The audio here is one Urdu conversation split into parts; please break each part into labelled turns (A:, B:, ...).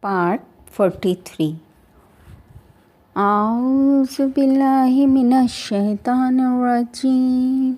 A: Part 43 A'udhu billahi minash shaitanir rajim.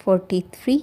A: 43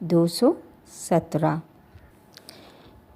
A: 217।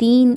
A: 3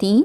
A: 3,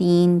A: 3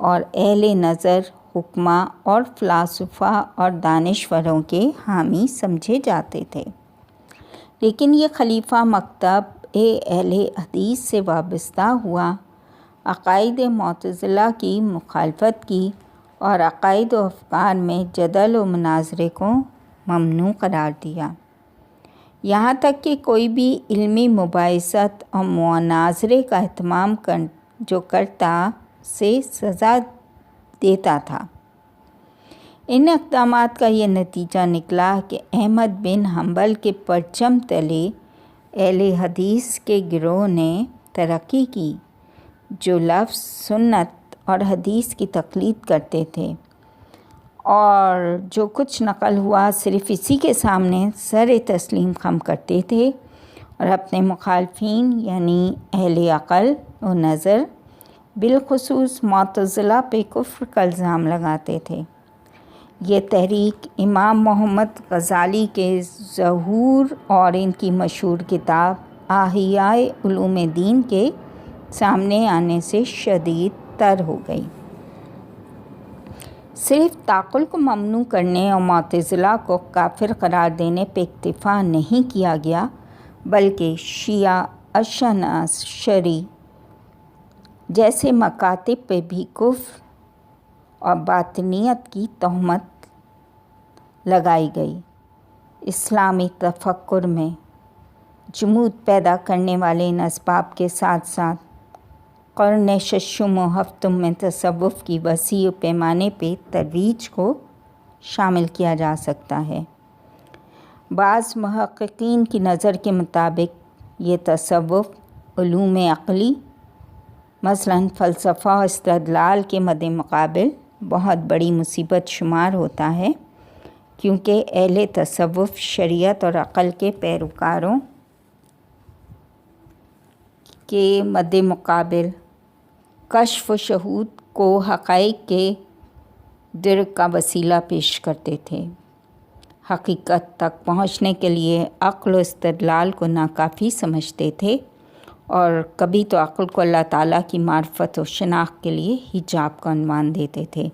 A: اور اہل نظر حکمہ اور فلاسفہ اور دانشوروں کے حامی سمجھے جاتے تھے، لیکن یہ خلیفہ مکتب اہل حدیث سے وابستہ ہوا، عقائد معتزلہ کی مخالفت کی اور عقائد و افکار میں جدل و مناظرے کو ممنوع قرار دیا، یہاں تک کہ کوئی بھی علمی مباحثت اور مناظرے کا اہتمام جو کرتا سے سزا دیتا تھا۔ ان اقدامات کا یہ نتیجہ نکلا کہ احمد بن حنبل کے پرچم تلے اہل حدیث کے گروہ نے ترقی کی، جو لفظ سنت اور حدیث کی تقلید کرتے تھے اور جو کچھ نقل ہوا صرف اسی کے سامنے سر تسلیم خم کرتے تھے اور اپنے مخالفین یعنی اہل عقل و نظر بالخصوص معتزلہ پہ کفر کا الزام لگاتے تھے۔ یہ تحریک امام محمد غزالی کے ظہور اور ان کی مشہور کتاب احیاء علوم دین کے سامنے آنے سے شدید تر ہو گئی۔ صرف تعقل کو ممنوع کرنے اور معتزلہ کو کافر قرار دینے پہ اکتفا نہیں کیا گیا، بلکہ شیعہ اثنا عشری جیسے مکاتب پہ بھی کفر اور باطنیت کی تہمت لگائی گئی۔ اسلامی تفکر میں جمود پیدا کرنے والے ان اسباب کے ساتھ ساتھ قرن ششم و ہفتم میں تصوف کی وسیع پیمانے پہ ترویج کو شامل کیا جا سکتا ہے۔ بعض محققین کی نظر کے مطابق یہ تصوف علوم عقلی مثلاً فلسفہ و استدلال کے مد مقابل بہت بڑی مصیبت شمار ہوتا ہے، کیونکہ اہل تصوف شریعت اور عقل کے پیروکاروں کے مد مقابل کشف و شہود کو حقائق کے درک کا وسیلہ پیش کرتے تھے۔ حقیقت تک پہنچنے کے لیے عقل و استدلال کو ناکافی سمجھتے تھے اور کبھی تو عقل کو اللہ تعالیٰ کی معرفت و شناخت کے لیے حجاب کا عنوان دیتے تھے۔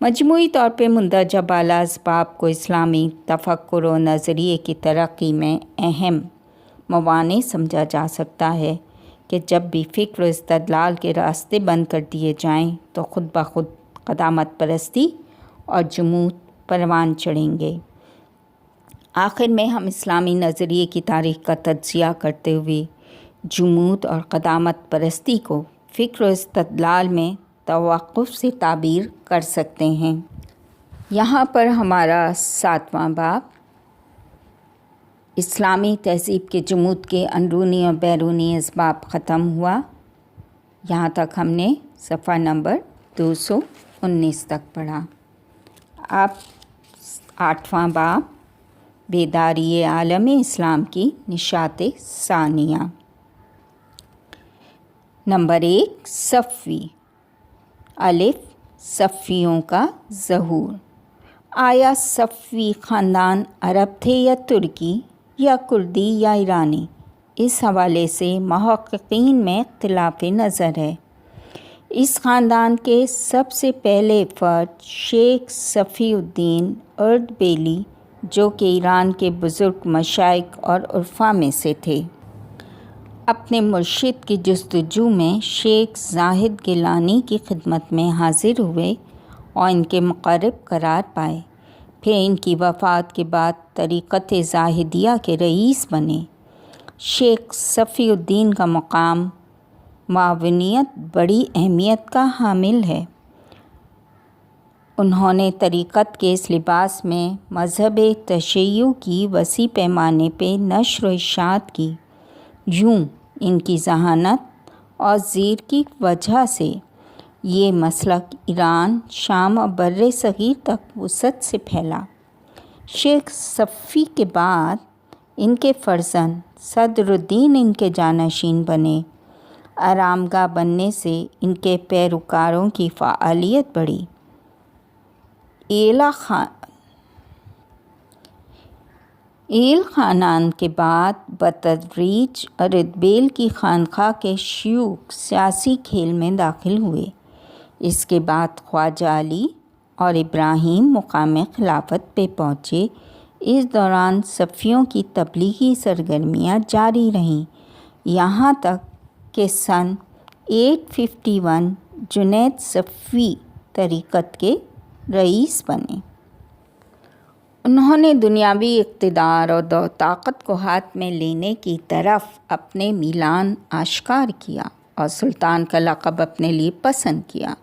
A: مجموعی طور پہ مندرجہ بالا اسباب کو اسلامی تفکر و نظریے کی ترقی میں اہم موانع سمجھا جا سکتا ہے کہ جب بھی فکر و استدلال کے راستے بند کر دیے جائیں تو خود بخود قدامت پرستی اور جمود پروان چڑھیں گے۔ آخر میں ہم اسلامی نظریے کی تاریخ کا تجزیہ کرتے ہوئے جمود اور قدامت پرستی کو فکر و استدلال میں توقف سے تعبیر کر سکتے ہیں۔ یہاں پر ہمارا 7واں باب اسلامی تہذیب کے جمود کے اندرونی اور بیرونی اسباب ختم ہوا۔ یہاں تک ہم نے صفحہ نمبر 219 تک پڑھا۔ اب 8واں باب بیداری عالم اسلام کی نشاط ثانیہ۔ نمبر 1 صفوی الف صفویوں کا ظہور۔ آیا صفوی خاندان عرب تھے یا ترکی یا کردی یا ایرانی؟ اس حوالے سے محققین میں اختلاف نظر ہے۔ اس خاندان کے سب سے پہلے فرد شیخ صفی الدین اردبیلی جو کہ ایران کے بزرگ مشائخ اور عرفاء میں سے تھے، اپنے مرشد کی جستجو میں شیخ زاہد گیلانی کی خدمت میں حاضر ہوئے اور ان کے مقرب قرار پائے۔ پھر ان کی وفات کے بعد طریقت زاہدیہ کے رئیس بنے۔ شیخ صفی الدین کا مقام معاونیت بڑی اہمیت کا حامل ہے۔ انہوں نے طریقت کے اس لباس میں مذہب تشیع کی وسیع پیمانے پہ نشر و اشاعت کی۔ یوں ان کی ذہانت اور زیر کی وجہ سے یہ مسلک ایران، شام اور بر صغیر تک وسعت سے پھیلا۔ شیخ صفی کے بعد ان کے فرزند صدر الدین ان کے جانشین بنے۔ آرامگاہ بننے سے ان کے پیروکاروں کی فعالیت بڑھی۔ ایل خانان کے بعد بتدریج اردبیل کی خانقاہ کے شیوخ سیاسی کھیل میں داخل ہوئے۔ اس کے بعد خواجہ علی اور ابراہیم مقام خلافت پہ پہنچے۔ اس دوران صفیوں کی تبلیغی سرگرمیاں جاری رہیں، یہاں تک کہ سن 851 جنید صفوی طریقت کے رئیس بنے۔ انہوں نے دنیاوی اقتدار اور طاقت کو ہاتھ میں لینے کی طرف اپنے میلان آشکار کیا اور سلطان کا لقب اپنے لیے پسند کیا۔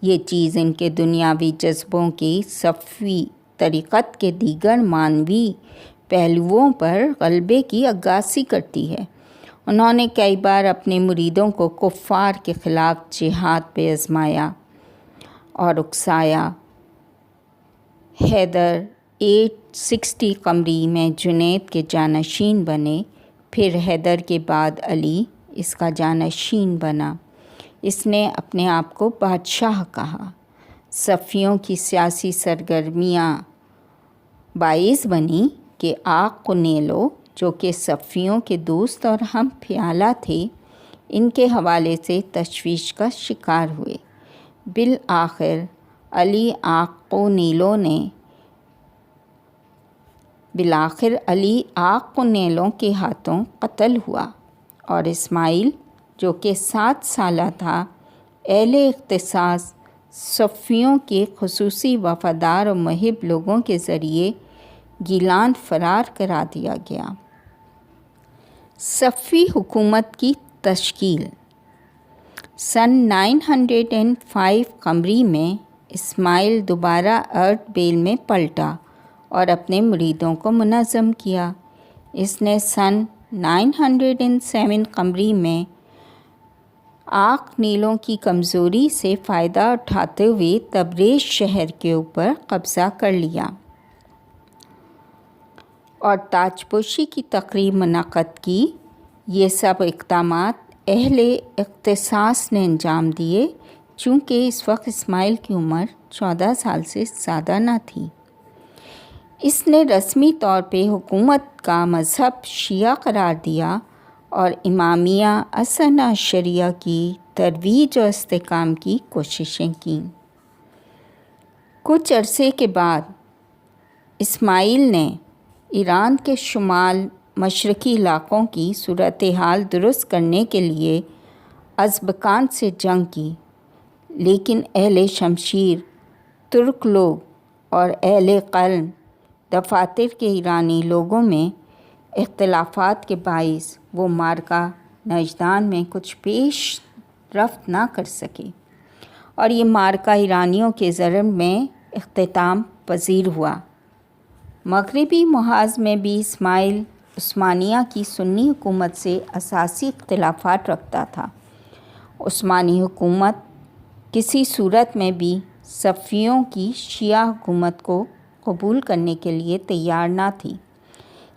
A: یہ چیز ان کے دنیاوی جذبوں کی صفوی طریقت کے دیگر معنوی پہلوؤں پر غلبے کی عکاسی کرتی ہے۔ انہوں نے کئی بار اپنے مریدوں کو کفار کے خلاف جہاد پہ آزمایا اور اکسایا۔ حیدر 860 قمری میں جنید کے جانشین بنے، پھر حیدر کے بعد علی اس کا جانشین بنا۔ اس نے اپنے آپ کو بادشاہ کہا۔ صفیوں کی سیاسی سرگرمیاں باعث بنی کہ آق قنیلو، جو کہ صفیوں کے دوست اور ہم پیالہ تھے، ان کے حوالے سے تشویش کا شکار ہوئے۔ بالآخر علی آق قنیلوں کے ہاتھوں قتل ہوا اور اسماعیل، جو کہ 7 سالہ تھا، اہل اختصاص صفیوں کے خصوصی وفادار و محب لوگوں کے ذریعے گیلان فرار کرا دیا گیا۔ صفوی حکومت کی تشکیل۔ سن 905 قمری میں اسماعیل دوبارہ ارڈبیل میں پلٹا اور اپنے مریدوں کو منظم کیا۔ اس نے سن 907 قمری میں آق نیلوں کی کمزوری سے فائدہ اٹھاتے ہوئے تبریز شہر کے اوپر قبضہ کر لیا اور تاج پوشی کی تقریب منعقد کی۔ یہ سب اقدامات اہل اختصاص نے انجام دیے، چونکہ اس وقت اسماعیل کی عمر 14 سال سے زیادہ نہ تھی۔ اس نے رسمی طور پہ حکومت کا مذہب شیعہ قرار دیا اور امامیہ اثنا عشریہ کی ترویج و استحکام کی کوششیں کیں۔ کچھ عرصے کے بعد اسماعیل نے ایران کے شمال مشرقی علاقوں کی صورتحال درست کرنے کے لیے ازبکان سے جنگ کی، لیکن اہل شمشیر، ترک لوگ اور اہل قلم دفاتر کے ایرانی لوگوں میں اختلافات کے باعث وہ معرکہ نجدان میں کچھ پیش رفت نہ کر سکے اور یہ معرکہ ایرانیوں کے ضرر میں اختتام پذیر ہوا۔ مغربی محاذ میں بھی اسماعیل عثمانیہ کی سنی حکومت سے اساسی اختلافات رکھتا تھا۔ عثمانی حکومت کسی صورت میں بھی صفیوں کی شیعہ حکومت کو قبول کرنے کے لیے تیار نہ تھی۔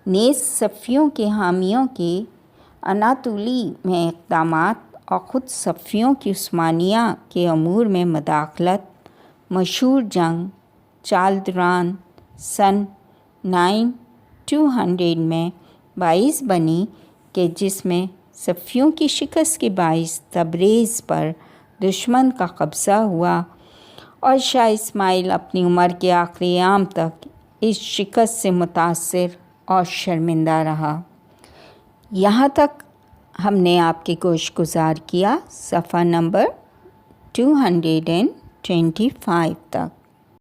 A: نیز صفیوں کے حامیوں کے اناطولی میں اقدامات اور خود صفیوں کی عثمانیہ کے امور میں مداخلت مشہور جنگ چالدران سن 900 میں باعث بنی کہ جس میں صفیوں کی شکست کے باعث تبریز پر دشمن کا قبضہ ہوا اور شاہ اسماعیل اپنی عمر کے آخری ایام تک اس شکست سے متاثر اور شرمندہ رہا۔ یہاں تک ہم نے آپ کے گوش گزار کیا صفحہ نمبر 225 تک۔